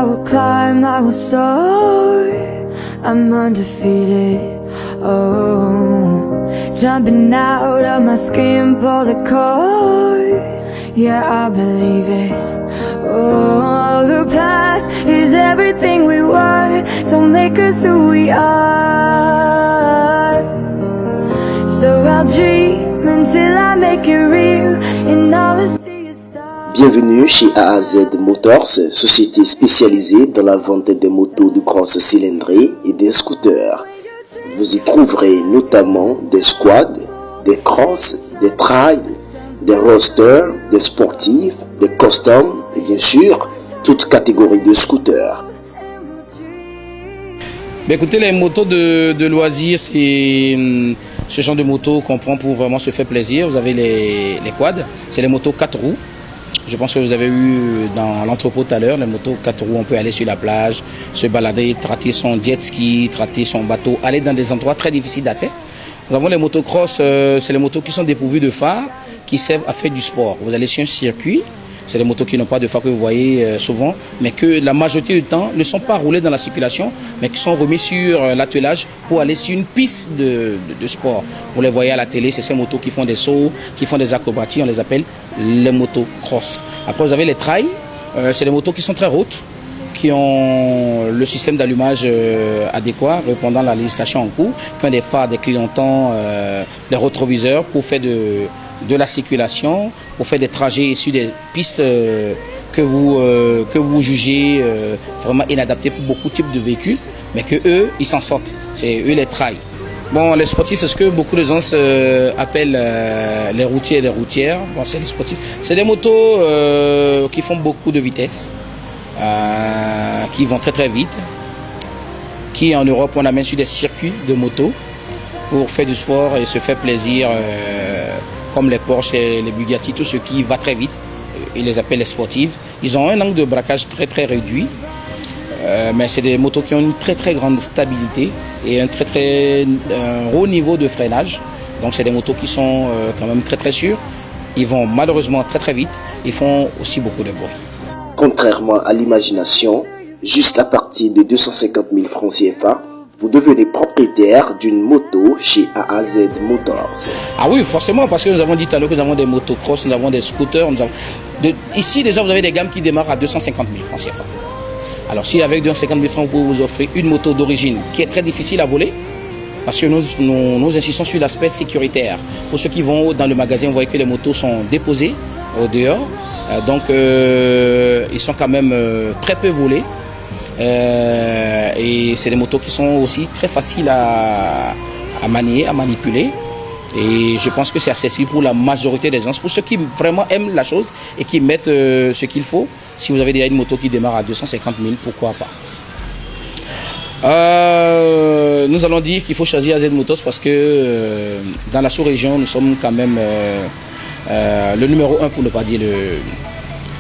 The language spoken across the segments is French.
I will climb, I will soar. I'm undefeated. Oh, jumping out of my skin, pull the cord. Yeah, I believe it. Oh, the past is everything we were. Don't make us who we are. So I'll dream until I make it real. And all the sea is stars. Bienvenue chez AAZ Motors, société spécialisée dans la vente des motos de grosse cylindrée et des scooters. Vous y trouverez notamment des squads, des crosses, des trails, des roadsters, des sportifs, des customs et bien sûr, toute catégorie de scooters. Écoutez, les motos de loisirs, c'est ce genre de motos qu'on prend pour vraiment se faire plaisir. Vous avez les quads, c'est les motos 4 roues. Je pense que vous avez eu dans l'entrepôt tout à l'heure, les motos 4 roues, on peut aller sur la plage, se balader, traiter son jet ski, traiter son bateau, aller dans des endroits très difficiles d'accès. Nous avons les motocross, c'est les motos qui sont dépourvues de phares, qui servent à faire du sport. Vous allez sur un circuit, c'est les motos qui n'ont pas de phares que vous voyez souvent, mais que la majorité du temps ne sont pas roulées dans la circulation, mais qui sont remis sur l'attelage pour aller sur une piste de sport. Vous les voyez à la télé, c'est ces motos qui font des sauts, qui font des acrobaties, on les appelle les motocross. Après vous avez les trails, c'est des motos qui sont très hautes, qui ont le système d'allumage adéquat, répondant à la législation en cours, qui ont des phares, des clignotants, des rétroviseurs pour faire de la circulation, pour faire des trajets sur des pistes que vous jugez vraiment inadaptées pour beaucoup de types de véhicules, mais que eux, ils s'en sortent. C'est eux les trails. Bon, les sportifs, c'est ce que beaucoup de gens appellent les routiers et les routières. Bon, c'est les sportifs. C'est des motos qui font beaucoup de vitesse, qui vont très très vite, qui en Europe on amène sur des circuits de moto pour faire du sport et se faire plaisir, comme les Porsche, les Bugatti, tout ce qui va très vite. Ils les appellent les sportives. Ils ont un angle de braquage très très réduit, mais c'est des motos qui ont une très très grande stabilité et un haut niveau de freinage. Donc c'est des motos qui sont quand même très très sûres. Ils vont malheureusement très très vite. Ils font aussi beaucoup de bruit. Contrairement à l'imagination, juste à partir de 250 000 francs CFA, vous devenez propriétaire d'une moto chez AAZ Motors. Ah oui, forcément, parce que nous avons dit tout à l'heure que nous avons des motocross, nous avons des scooters. Ici, déjà, vous avez des gammes qui démarrent à 250 000 francs CFA. Alors, si avec 250 000 francs, vous pouvez vous offrir une moto d'origine qui est très difficile à voler, parce que nous insistons sur l'aspect sécuritaire. Pour ceux qui vont dans le magasin, vous voyez que les motos sont déposées au dehors. Donc ils sont quand même très peu volés et c'est des motos qui sont aussi très faciles à manier, à manipuler, et je pense que c'est accessible pour la majorité des gens, pour ceux qui vraiment aiment la chose et qui mettent ce qu'il faut. Si vous avez déjà une moto qui démarre à 250 000, pourquoi pas. Nous allons dire qu'il faut choisir AZ Motors parce que dans la sous-région nous sommes quand même le numéro 1, pour ne pas dire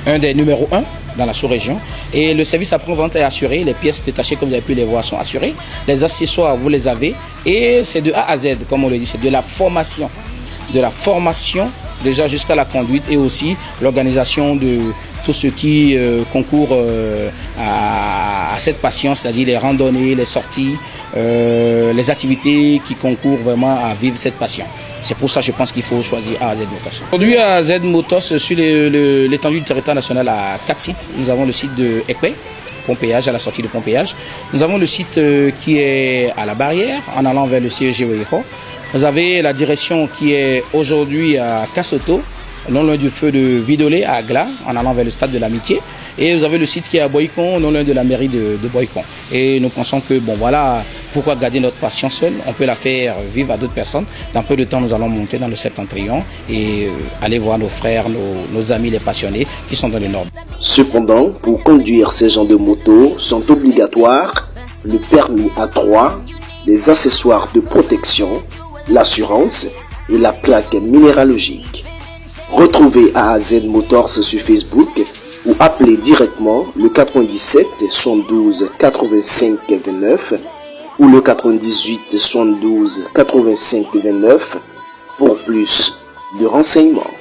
un des numéros 1 dans la sous-région, et le service après-vente est assuré, les pièces détachées comme vous avez pu les voir sont assurées, les accessoires vous les avez, et c'est de A à Z, comme on le dit, c'est de la formation déjà jusqu'à la conduite, et aussi l'organisation de tout ce qui concourt à cette passion, c'est-à-dire les randonnées, les sorties, les activités qui concourent vraiment à vivre cette passion. C'est pour ça que je pense qu'il faut choisir AAZ Motors. Aujourd'hui, AAZ Motors, sur l'étendue du territoire national, à 4 sites. Nous avons le site de Ekpe, Pompéage, à la sortie de Pompéage. Nous avons le site qui est à la Barrière, en allant vers le CEG Weho. Vous avez la direction qui est aujourd'hui à Kassoto, non loin du feu de Vidolé à Agla, en allant vers le stade de l'Amitié. Et vous avez le site qui est à Boycon, non loin de la mairie de Boycon. Et nous pensons que, bon voilà, pourquoi garder notre passion seule? On peut la faire vivre à d'autres personnes. Dans peu de temps, nous allons monter dans le Septentrion et aller voir nos frères, nos amis, les passionnés qui sont dans le Nord. Cependant, pour conduire ces genres de motos sont obligatoires le permis A3, les accessoires de protection, l'assurance et la plaque minéralogique. Retrouvez AAZ Motors sur Facebook ou appelez directement le 97 72 85 29 ou le 98 72 85 29 pour plus de renseignements.